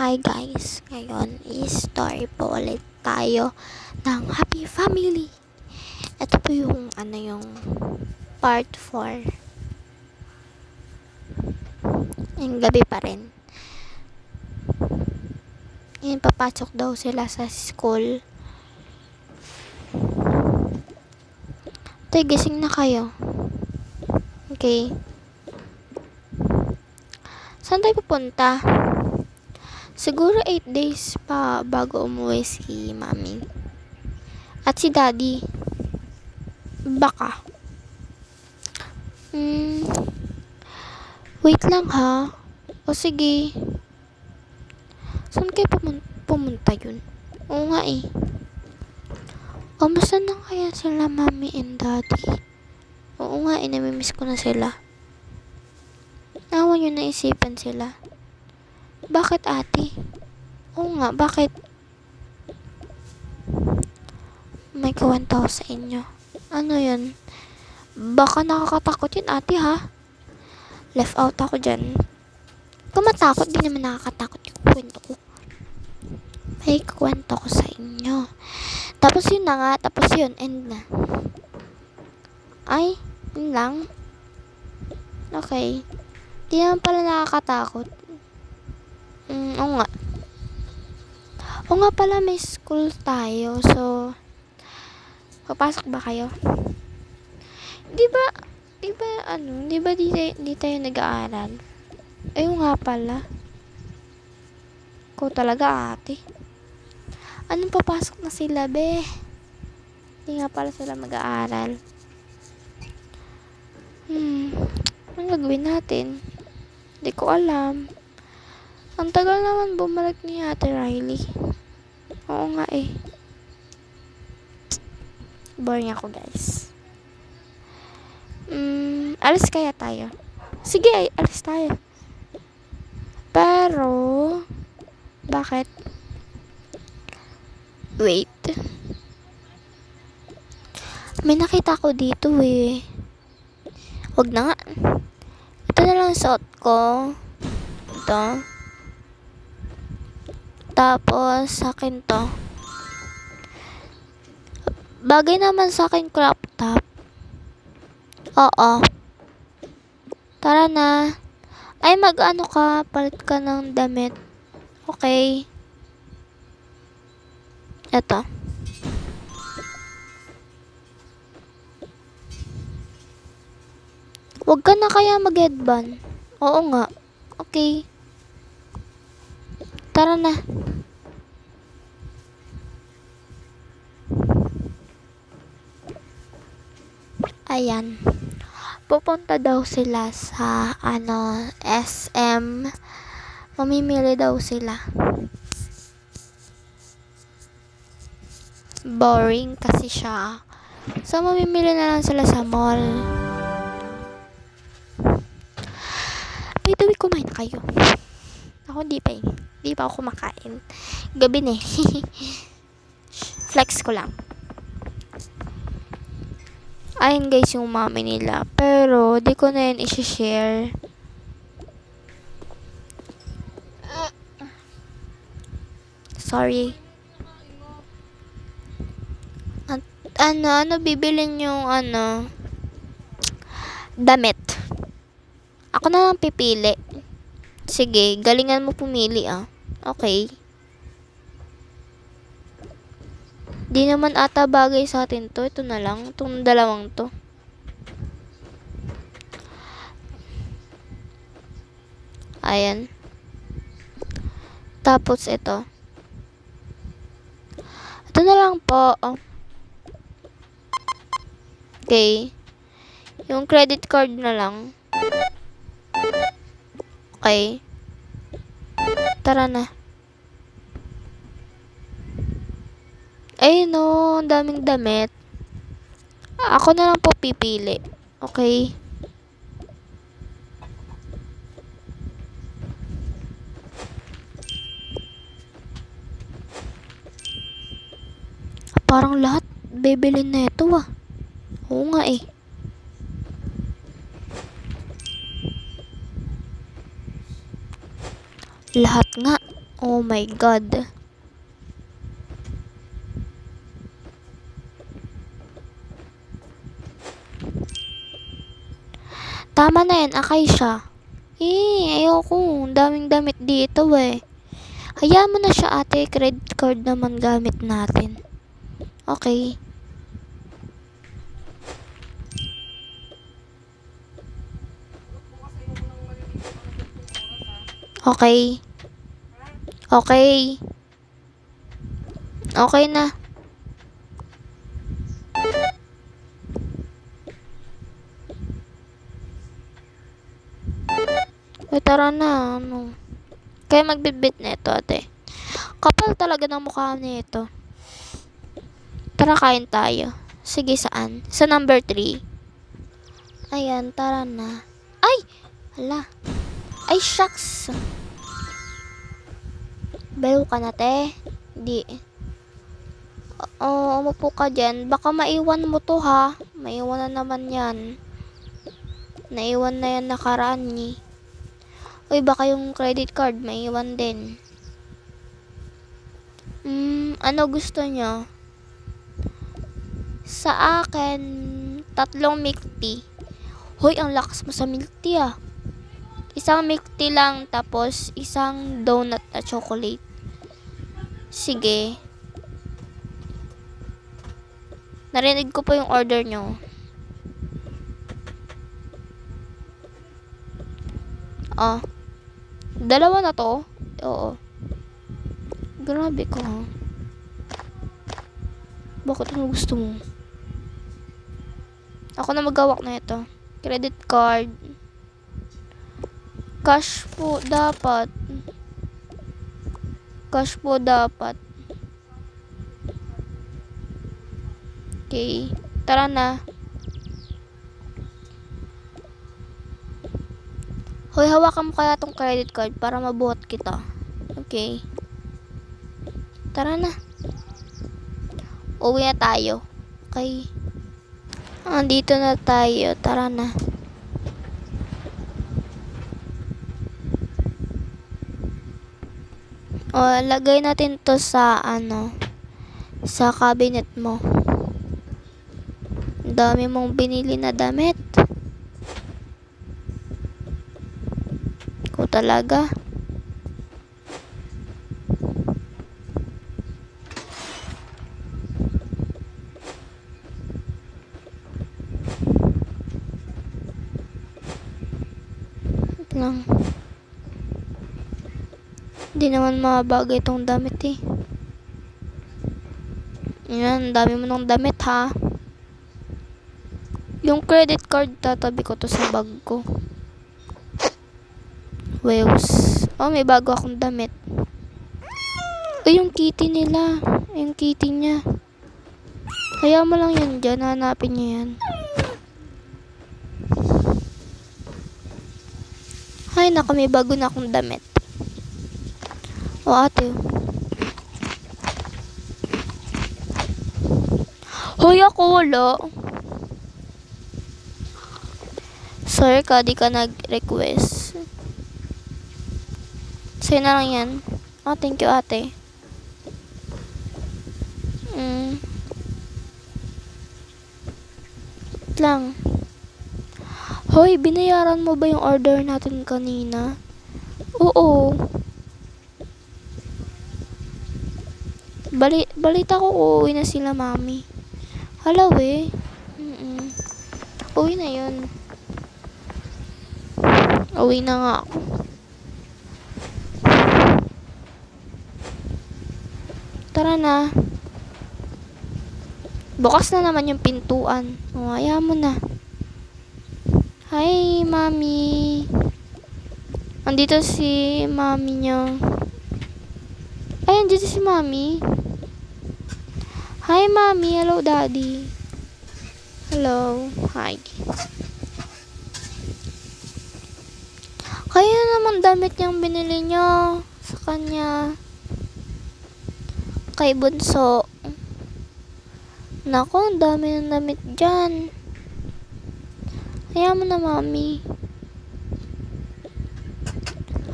Hi guys, ngayon is story po ulit tayo ng Happy Family. Ito po yung part 4. Yung gabi pa rin. Yung papasok daw sila sa school. Tay, gising na kayo. Okay. Saan tayo pupunta? Siguro 8 days pa bago umuwi si mami. At si daddy. Baka. Wait lang ha. O sige. Saan kayo pumunta yun? Oo nga eh. Kamusta na kaya sila mami and daddy? Oo nga eh, namimiss ko na sila. Nawa nyo naisipan sila. Bakit ate? Oo nga, bakit? May kwento sa inyo. Ano yun? Baka nakakatakot yun ate ha? Left out ako dyan. Kung matakot, di naman nakakatakot yung kwento ko. May kwento ko sa inyo. Tapos yun na nga, tapos yun, end na. Ay, yun lang. Okay. Di naman pala nakakatakot. Oo nga. Oo nga pala, may school tayo. So, papasok ba kayo? Di ba di tayo nag-aaral? Ayun nga pala. Ko talaga ate. Anong papasok na sila, be? Di nga pala sila mag-aaral. Anong gagawin natin? Di ko alam. Ang tagal naman bumalik ni Ate Riley. Oo nga eh. Boring ako guys. Alis kaya tayo? Sige, alis tayo. Pero, bakit? Wait. May nakita ko dito eh. Wag na nga. Ito na lang suot ko. Ito. Tapos, sa akin to. Bagay naman sa akin crop top. Oo. Tara na. Ay, mag-ano ka. Palit ka ng damit. Okay. Ito. Wag ka na kaya mag-headband. Oo nga. Okay. Tara na. Ayan. Pupunta daw sila sa SM. Mamimili daw sila. Boring kasi siya. So mamimili na lang sila sa mall. By the way, kumain na kayo. Ako di pa eh. Di pa ako kumakain. Gabi na eh. Flex ko lang. Ayun guys yung mami nila. Pero di ko na yun isi-share. Sorry. At ano bibilin yung damit. Ako na lang pipili. Sige, galingan mo pumili ah. Okay. Di naman ata bagay sa atin to. Ito na lang. Itong dalawang to. Ayan. Tapos ito. Ito na lang po. Oh. Okay. Yung credit card na lang. Okay. Tara na. Ay no, ang daming damit. Ako na lang po pipili. Okay. Parang lahat bibilin na ito ah. Oo nga eh. Lahat nga. Oh my God. Tama na yan, akay siya. Ayoko. Ang daming damit dito eh. Hayaan mo na siya ate. Credit card naman gamit natin. Okay. Okay. Okay. Okay na. Uy, tara na. Ano? Kaya magbibit na ito, ate. Kapal talaga ng mukha nito. Tara, kain tayo. Sige, saan? Sa number 3. Ayan, tara na. Ay! Hala. Ay, shucks. Belo ka na, te. Di. Oo, umupo ka dyan. Baka maiwan mo to, ha? Maiwan na naman yan. Naiwan na yan nakaraan ni. Uy, baka yung credit card maiwan din. Ano gusto nyo? Sa akin, 3 milk tea. Hoy, ang lakas mo sa milk tea ah. Isang milk tea lang, tapos isang donut na chocolate. Sige. Narinig ko po yung order nyo. Ah. Dalawa na to? Oo. Grabe ka ha. Bakit ano gusto mo? Ako na magawak na ito. Credit card. Cash po dapat. Cash po dapat. Okay. Tara na. Hoy, hawakan mo kaya tong credit card para mabuhat kita. Okay. Tara na. Uwi na tayo. Okay. Andito na tayo. Tara na. O, lagay natin to sa sa cabinet mo. Dami mong binili na damit. Ko talaga. Lang. Hindi naman mabagay itong damit eh. Yan, dami mo ng damit ha. Yung credit card, tatabi ko to sa bag ko. Waves. Oh, may bago akong damit. Yung kitty nila. Yung kitty niya. Kaya mo lang yan dyan. Hanapin niya yan. Ay, naku, may bago na akong damit. O, ate. Hoy, ako wala. Sorry ka, di ka nag-request. Sa'yo na lang yan. Oh, thank you, ate. Lang. Hoy, binayaran mo ba yung order natin kanina? Oo. Balita ko uuwi na sila, mami. Hala, we. Uwi na yun. Uwi na nga ako. Tara na. Bukas na naman yung pintuan. O, ayaw mo na. Hi, mami. Andito si mami niyo. Ay, andito si mami. Hi, mami. Hello, daddy. Hello. Hi. Kaya naman damit niyang binili niyo sa kanya. Kay Bunso. Naku, ang dami ng damit dyan. Kaya mo na, mami.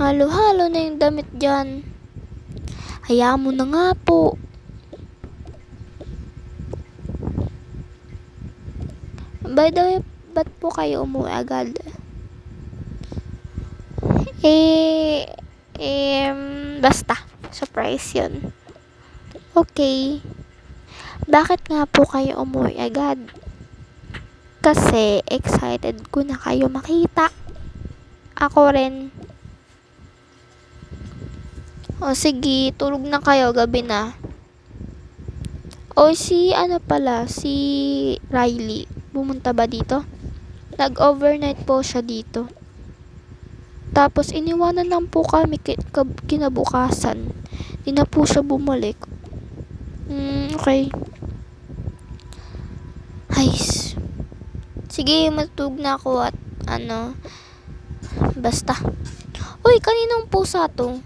Halo-halo na yung damit dyan. Hayaan mo na nga po. By the way, ba't po kayo umuwi agad? Basta. Surprise yun. Okay. Bakit nga po kayo umuwi agad? Kasi excited ko na kayo makita. Ako rin. O sige, tulog na kayo, gabi na. O si Riley, pumunta ba dito? Nag-overnight po siya dito. Tapos iniwanan lang po kami kinabukasan. Di na po siya bumalik. Okay. Hays. Sige, matutulog na ako at basta. Uy, kaninong pusa to?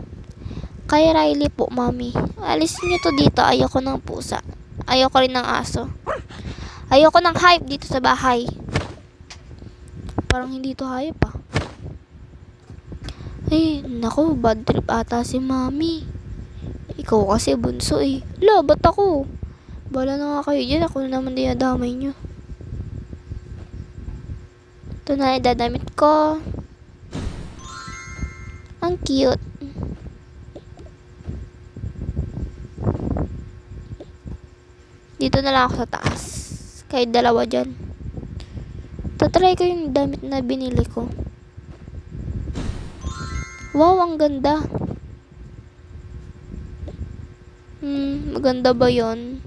Kay Riley po, mami. Alisin niyo to dito. Ayoko ng pusa. Ayoko rin ng aso. Ayoko ng hype dito sa bahay. Parang hindi to hype ah. Ay, naku, bad trip ata si mami. Ikaw kasi bunso eh. Ba't ako? Bala na nga kayo dyan. Ako na naman dinadamay nyo. Ito na idadamit ko. Ang cute. Dito na lang ako sa taas. Kahit dalawa dyan. Tatry ko yung damit na binili ko. Wow, ang ganda. Maganda ba yon?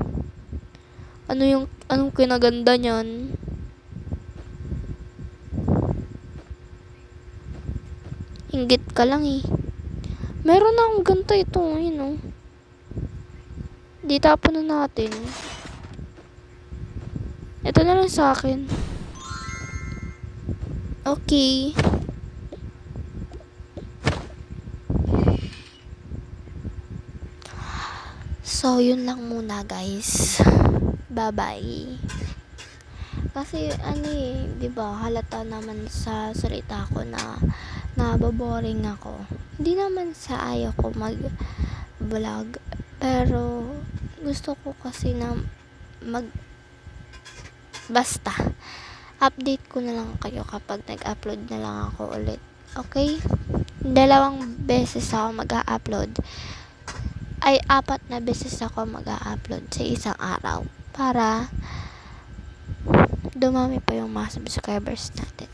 Anong kinaganda niyan? Inggit ka lang eh. Meron na akong ganito ito, Di tapon na natin. Ito na lang sa akin. Okay. So, yun lang muna guys. Bye-bye. Kasi, diba, halata naman sa salita ko na nababoring ako. Hindi naman sa ayaw ko mag-vlog. Pero, gusto ko kasi na basta. Update ko na lang kayo kapag nag-upload na lang ako ulit. Okay? 2 beses ako mag-upload. Ay 4 na beses ako mag-upload sa isang araw para dumami pa yung mga subscribers natin.